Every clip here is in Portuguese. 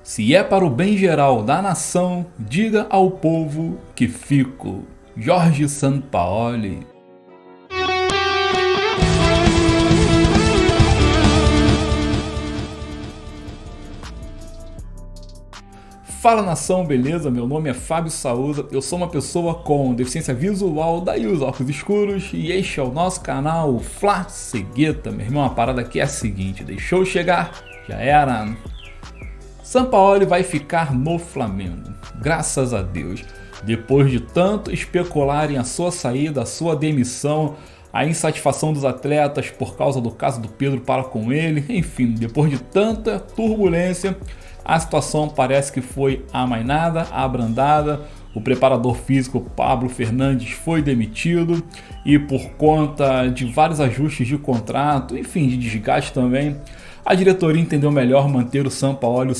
Se é para o bem geral da nação, diga ao povo que fico. Jorge Sampaoli. Fala nação, beleza? Meu nome é Fábio Souza, eu sou uma pessoa com deficiência visual, daí os óculos escuros, e este é o nosso canal Fla Cegueta. Meu irmão, a parada aqui é a seguinte, deixou eu chegar, já era. Sampaoli vai ficar no Flamengo, graças a Deus. Depois de tanto especularem a sua saída, a sua demissão, a insatisfação dos atletas por causa do caso do Pedro para com ele, enfim, depois de tanta turbulência, a situação parece que foi amainada, abrandada. O preparador físico Pablo Fernandes foi demitido e por conta de vários ajustes de contrato, enfim, de desgaste também, a diretoria entendeu melhor manter o Sampaoli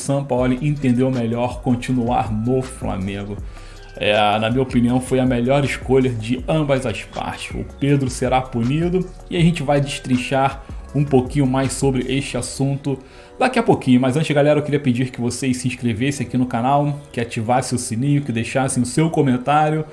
entendeu melhor continuar no Flamengo. Na minha opinião, foi a melhor escolha de ambas as partes. O Pedro será punido e a gente vai destrinchar um pouquinho mais sobre este assunto daqui a pouquinho. Mas antes, galera, eu queria pedir que vocês se inscrevessem aqui no canal, que ativassem o sininho, que deixassem o seu comentário,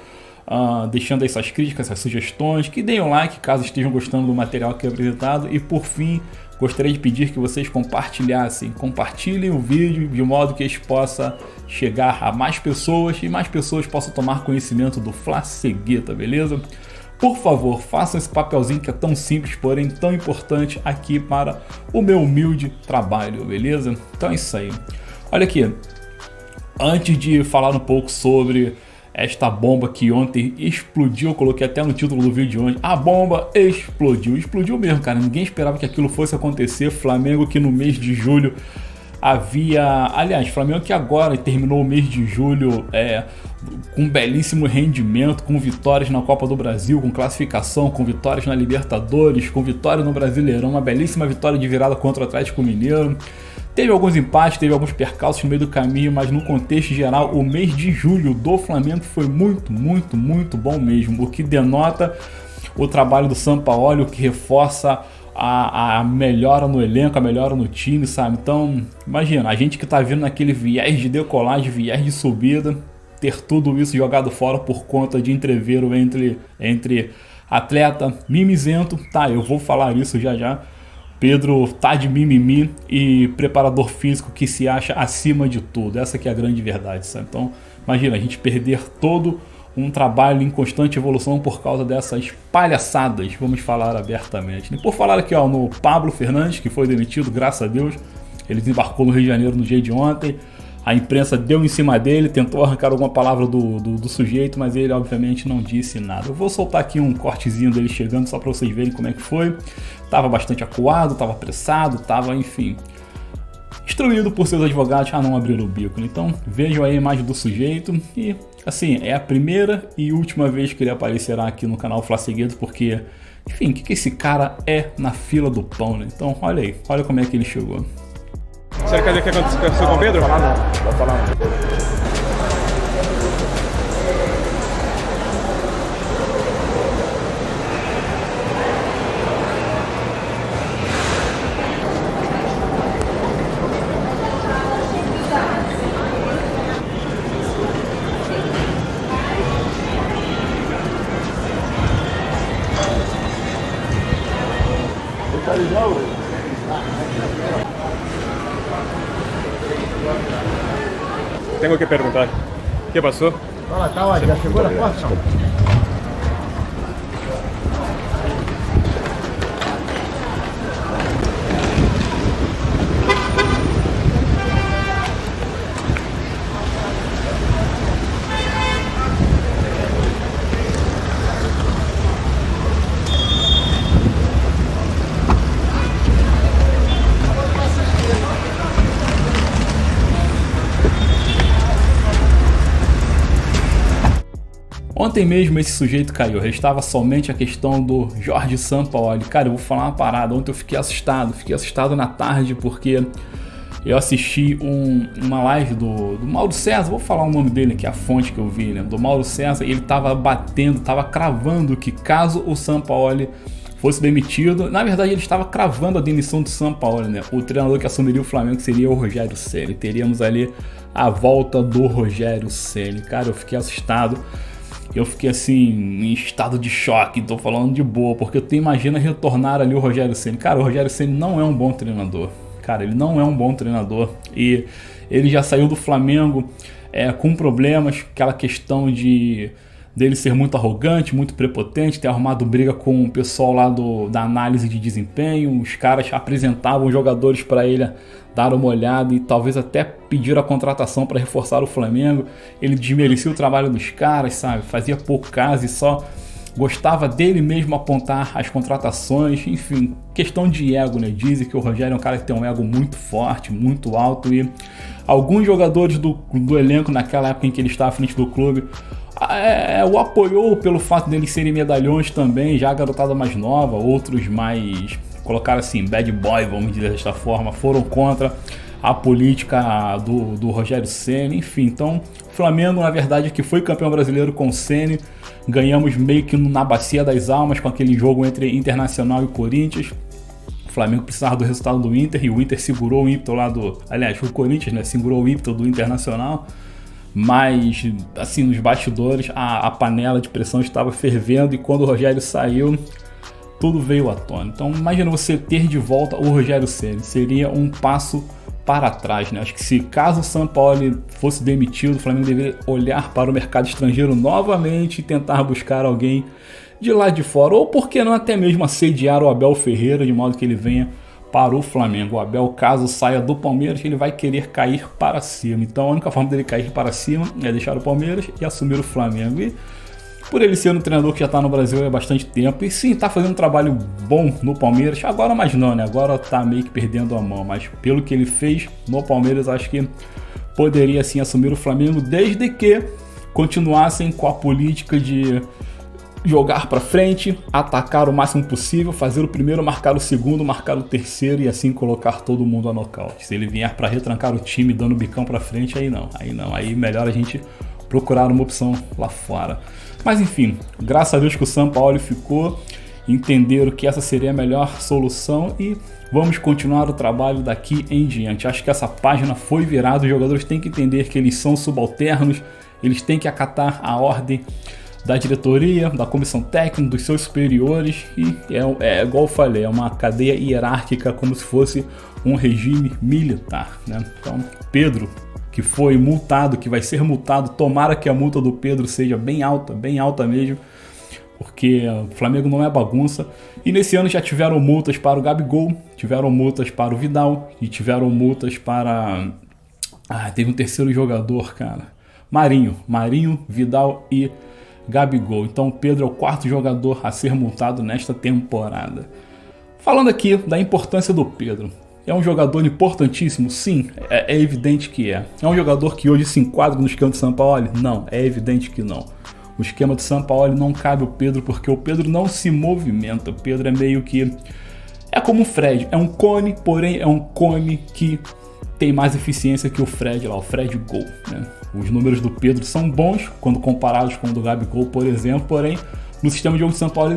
deixando aí suas críticas, suas sugestões, que deem um like caso estejam gostando do material aqui apresentado. E por fim, gostaria de pedir que vocês compartilhem o vídeo de modo que este possa chegar a mais pessoas e mais pessoas possam tomar conhecimento do Fla Cegueta, beleza? Por favor, façam esse papelzinho que é tão simples, porém tão importante aqui para o meu humilde trabalho, beleza? Então é isso aí. Olha aqui, antes de falar um pouco sobre esta bomba que ontem explodiu, eu coloquei até no título do vídeo de hoje, a bomba explodiu. Explodiu mesmo, cara, ninguém esperava que aquilo fosse acontecer. Flamengo que no mês de julho Flamengo que agora terminou o mês de julho com um belíssimo rendimento, com vitórias na Copa do Brasil, com classificação, com vitórias na Libertadores, com vitória no Brasileirão, uma belíssima vitória de virada contra o Atlético Mineiro. Teve alguns empates, teve alguns percalços no meio do caminho, mas no contexto geral, o mês de julho do Flamengo foi muito bom mesmo, o que denota o trabalho do Sampaoli, o que reforça a melhora no elenco, a melhora no time, sabe? Então, imagina, a gente que tá vindo naquele viés de decolagem, viés de subida, ter tudo isso jogado fora por conta de entreveiro entre atleta mimizento, tá? Eu vou falar isso já. Pedro tá de mimimi e preparador físico que se acha acima de tudo. Essa que é a grande verdade, sabe? Então, imagina, a gente perder todo um trabalho em constante evolução por causa dessas palhaçadas, vamos falar abertamente. E por falar aqui no Pablo Fernandes, que foi demitido, graças a Deus, ele desembarcou no Rio de Janeiro no dia de ontem. A imprensa deu em cima dele, tentou arrancar alguma palavra do sujeito, mas ele obviamente não disse nada. Eu vou soltar aqui um cortezinho dele chegando só para vocês verem como é que foi. Tava bastante acuado, tava apressado, tava, enfim, instruído por seus advogados a não abrir o bico. Então vejam aí a imagem do sujeito e, assim, é a primeira e última vez que ele aparecerá aqui no canal Fla Cegueta, porque, enfim, o que esse cara é na fila do pão, né? Então olha aí, olha como é que ele chegou. Você quer dizer o que aconteceu com o Pedro? Vou falar não. Tenho que perguntar. O que passou? Fala, calma, já chegou na porta? Não. Ontem mesmo esse sujeito caiu, restava somente a questão do Jorge Sampaoli. Cara, eu vou falar uma parada, ontem eu fiquei assustado na tarde porque eu assisti uma live do Mauro César, vou falar o nome dele aqui, a fonte que eu vi, né? Do Mauro César, ele tava cravando que caso o Sampaoli fosse demitido. Na verdade, ele estava cravando a demissão do Sampaoli, né? O treinador que assumiria o Flamengo seria o Rogério Ceni. Teríamos ali a volta do Rogério Ceni. Cara, eu fiquei assustado. Eu fiquei assim, em estado de choque, tô falando de boa, porque tu imagina retornar ali o Rogério Ceni. Cara, o Rogério Ceni não é um bom treinador. Cara, ele não é um bom treinador. E ele já saiu do Flamengo com problemas, aquela questão dele ser muito arrogante, muito prepotente, ter arrumado briga com o pessoal lá da análise de desempenho. Os caras apresentavam jogadores para ele dar uma olhada e talvez até pedir a contratação para reforçar o Flamengo. Ele desmerecia o trabalho dos caras, sabe? Fazia pouco caso e só gostava dele mesmo apontar as contratações. Enfim, questão de ego, né? Dizem que o Rogério é um cara que tem um ego muito forte, muito alto, e alguns jogadores do elenco naquela época em que ele estava à frente do clube o apoiou pelo fato deles serem medalhões também, já a garotada mais nova. Outros mais, colocaram assim, bad boy, vamos dizer desta forma, foram contra a política do Rogério Ceni. Enfim, então o Flamengo, na verdade, que foi campeão brasileiro com o Ceni, ganhamos meio que na bacia das almas com aquele jogo entre Internacional e Corinthians. O Flamengo precisava do resultado do Inter e o Inter segurou o ímpeto lá aliás, o Corinthians, né, segurou o ímpeto do Internacional. Mas, assim, nos bastidores, a panela de pressão estava fervendo, e quando o Rogério saiu, tudo veio à tona. Então, imagina você ter de volta o Rogério Ceni. Seria um passo para trás, né? Acho que se caso o Sampaoli fosse demitido, o Flamengo deveria olhar para o mercado estrangeiro novamente e tentar buscar alguém de lá de fora. Ou, por que não, até mesmo assediar o Abel Ferreira, de modo que ele venha para o Flamengo. O Abel, caso saia do Palmeiras, ele vai querer cair para cima. Então a única forma dele cair para cima é deixar o Palmeiras e assumir o Flamengo. E por ele ser um treinador que já está no Brasil há bastante tempo, e sim, está fazendo um trabalho bom no Palmeiras, agora mais não, né? Agora está meio que perdendo a mão, mas pelo que ele fez no Palmeiras, acho que poderia sim assumir o Flamengo, desde que continuassem com a política de jogar para frente, atacar o máximo possível, fazer o primeiro, marcar o segundo, marcar o terceiro e assim colocar todo mundo a nocaute. Se ele vier para retrancar o time dando bicão para frente, aí não, aí melhor a gente procurar uma opção lá fora. Mas enfim, graças a Deus que o Sampaoli ficou, entenderam que essa seria a melhor solução e vamos continuar o trabalho daqui em diante. Acho que essa página foi virada, os jogadores têm que entender que eles são subalternos, eles têm que acatar a ordem da diretoria, da comissão técnica, dos seus superiores, e igual eu falei, é uma cadeia hierárquica, como se fosse um regime militar, né? Então, Pedro, que foi multado, que vai ser multado, tomara que a multa do Pedro seja bem alta mesmo, porque o Flamengo não é bagunça. E nesse ano já tiveram multas para o Gabigol, tiveram multas para o Vidal, e tiveram multas para... teve um terceiro jogador, cara, Marinho, Vidal e Gabigol. Então o Pedro é o quarto jogador a ser multado nesta temporada. Falando aqui da importância do Pedro, é um jogador importantíssimo? Sim, é evidente que é. É um jogador que hoje se enquadra no esquema de Sampaoli? Não, é evidente que não. O esquema de Sampaoli não cabe o Pedro, porque o Pedro não se movimenta. O Pedro é meio que... é como o Fred, é um cone, porém é um cone que tem mais eficiência que o Fred lá, o Fred Gol, né? Os números do Pedro são bons quando comparados com o do Gabigol, por exemplo, porém no sistema de jogo de São Paulo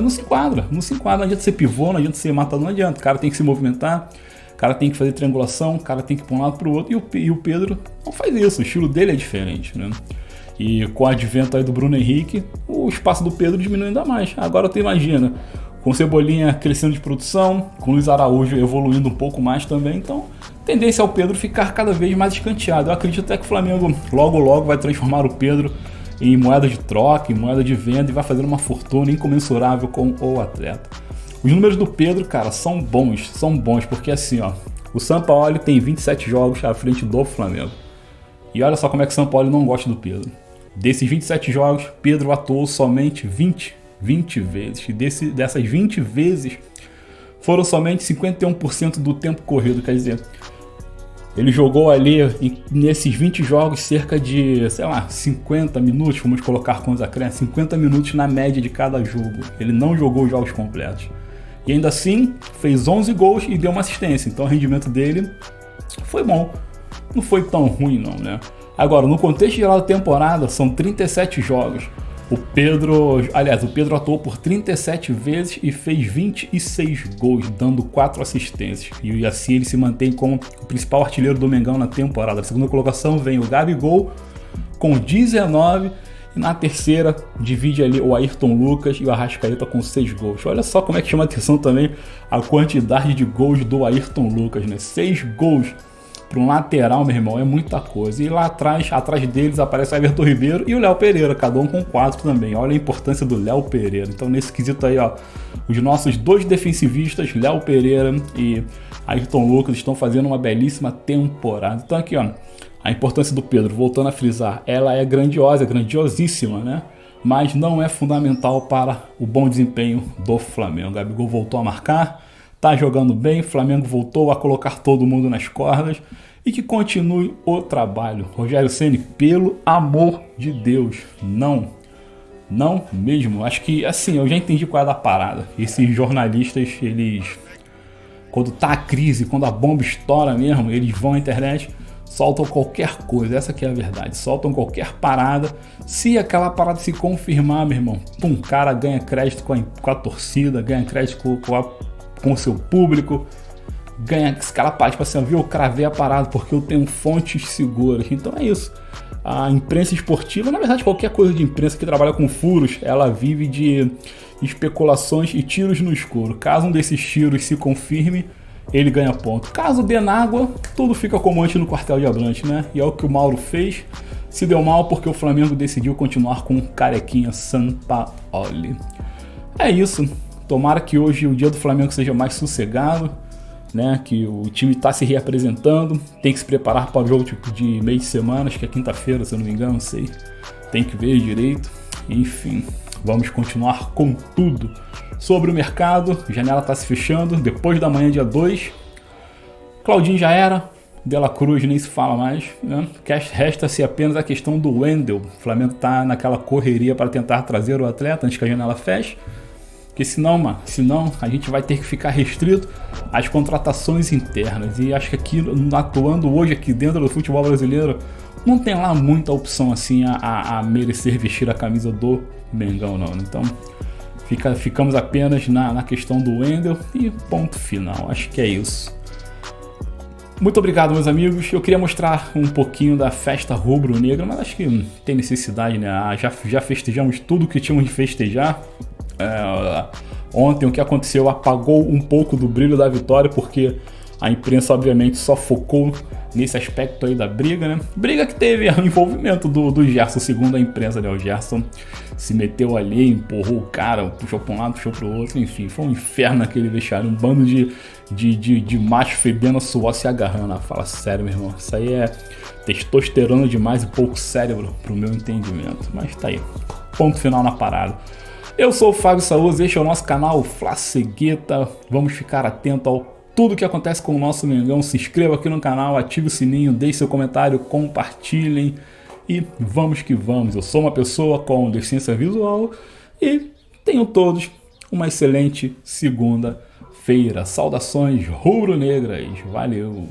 não se enquadra, não adianta ser pivô, não adianta ser matador, não adianta, o cara tem que se movimentar, o cara tem que fazer triangulação, o cara tem que ir para um lado para o outro, e o Pedro não faz isso, o estilo dele é diferente, né? E com o advento aí do Bruno Henrique, o espaço do Pedro diminui ainda mais. Agora tu imagina, com Cebolinha crescendo de produção, com Luiz Araújo evoluindo um pouco mais também, então a tendência é o Pedro ficar cada vez mais escanteado. Eu acredito até que o Flamengo logo vai transformar o Pedro em moeda de troca, em moeda de venda, e vai fazer uma fortuna incomensurável com o atleta. Os números do Pedro, cara, são bons, porque assim, ó, o Sampaoli tem 27 jogos à frente do Flamengo. E olha só como é que o Sampaoli não gosta do Pedro. Desses 27 jogos, Pedro atuou somente 20 vezes. E dessas 20 vezes, foram somente 51% do tempo corrido. Quer dizer, ele jogou ali, nesses 20 jogos, cerca de, 50 minutos, vamos colocar com os acréscimos, 50 minutos na média de cada jogo. Ele não jogou os jogos completos. E ainda assim, fez 11 gols e deu uma assistência. Então o rendimento dele foi bom. Não foi tão ruim não, né? Agora, no contexto geral da temporada, são 37 jogos. O Pedro atuou por 37 vezes e fez 26 gols, dando 4 assistências. E assim ele se mantém como o principal artilheiro do Mengão na temporada. Na segunda colocação vem o Gabigol com 19. E na terceira divide ali o Ayrton Lucas e o Arrascaeta com 6 gols. Olha só como é que chama atenção também a quantidade de gols do Ayrton Lucas, né? 6 gols para um lateral, meu irmão, é muita coisa. E lá atrás deles aparece o Everton Ribeiro e o Léo Pereira, cada um com 4 também. Olha a importância do Léo Pereira. Então nesse quesito aí, ó, os nossos 2 defensivistas, Léo Pereira e Ayrton Lucas, estão fazendo uma belíssima temporada. Então aqui, ó, a importância do Pedro, voltando a frisar, ela é grandiosa, grandiosíssima, né? Mas não é fundamental para o bom desempenho do Flamengo. O Gabigol voltou a marcar, tá jogando bem, o Flamengo voltou a colocar todo mundo nas cordas e que continue o trabalho. Rogério Ceni, pelo amor de Deus, não mesmo. Acho que, assim, eu já entendi qual é da parada. Esses jornalistas, eles, quando tá a crise, quando a bomba estoura mesmo, eles vão à internet, soltam qualquer coisa, essa que é a verdade, soltam qualquer parada. Se aquela parada se confirmar, meu irmão, um cara ganha crédito com a torcida, ganha crédito com o seu público, ganha aquela parte, tipo assim, viu, eu cravei a parada porque eu tenho fontes seguras. Então é isso. A imprensa esportiva, na verdade qualquer coisa de imprensa que trabalha com furos, ela vive de especulações e tiros no escuro. Caso um desses tiros se confirme, ele ganha ponto. Caso dê na água, tudo fica como antes no quartel de Abrantes, né? E é o que o Mauro fez. Se deu mal porque o Flamengo decidiu continuar com o Carequinha Sampaoli. É isso. Tomara que hoje o dia do Flamengo seja mais sossegado, né? Que o time está se reapresentando. Tem que se preparar para o jogo de meio de semana, acho que é quinta-feira, se eu não me engano, não sei. Tem que ver direito. Enfim, vamos continuar com tudo. Sobre o mercado, a janela está se fechando, depois da manhã, dia 2. Claudinho já era, De La Cruz nem se fala mais, né? Resta-se apenas a questão do Wendel. O Flamengo está naquela correria para tentar trazer o atleta antes que a janela feche. Porque senão a gente vai ter que ficar restrito às contratações internas. E acho que aqui, atuando hoje aqui dentro do futebol brasileiro, não tem lá muita opção assim a merecer vestir a camisa do Mengão, não. Então ficamos apenas na questão do Wendel e ponto final. Acho que é isso. Muito obrigado, meus amigos. Eu queria mostrar um pouquinho da festa rubro-negra, mas acho que não tem necessidade, né? Já festejamos tudo que tínhamos de festejar. Ontem o que aconteceu apagou um pouco do brilho da vitória, porque a imprensa obviamente só focou nesse aspecto aí da briga, né? Briga que teve o envolvimento do Gerson, segundo a imprensa, né? O Gerson se meteu ali, empurrou o cara, puxou para um lado, puxou para o outro, enfim, foi um inferno aquele vestiário, um bando de macho fedendo suor se agarrando. Fala sério, meu irmão, isso aí é testosterona demais e pouco cérebro pro meu entendimento, mas tá aí, ponto final na parada. Eu sou o Fábio Saúza, este é o nosso canal Flacegueta. Vamos ficar atento ao tudo que acontece com o nosso Mengão. Se inscreva aqui no canal, ative o sininho, deixe seu comentário, compartilhem e vamos que vamos. Eu sou uma pessoa com deficiência visual e tenham todos uma excelente segunda-feira. Saudações rubro-negras, valeu!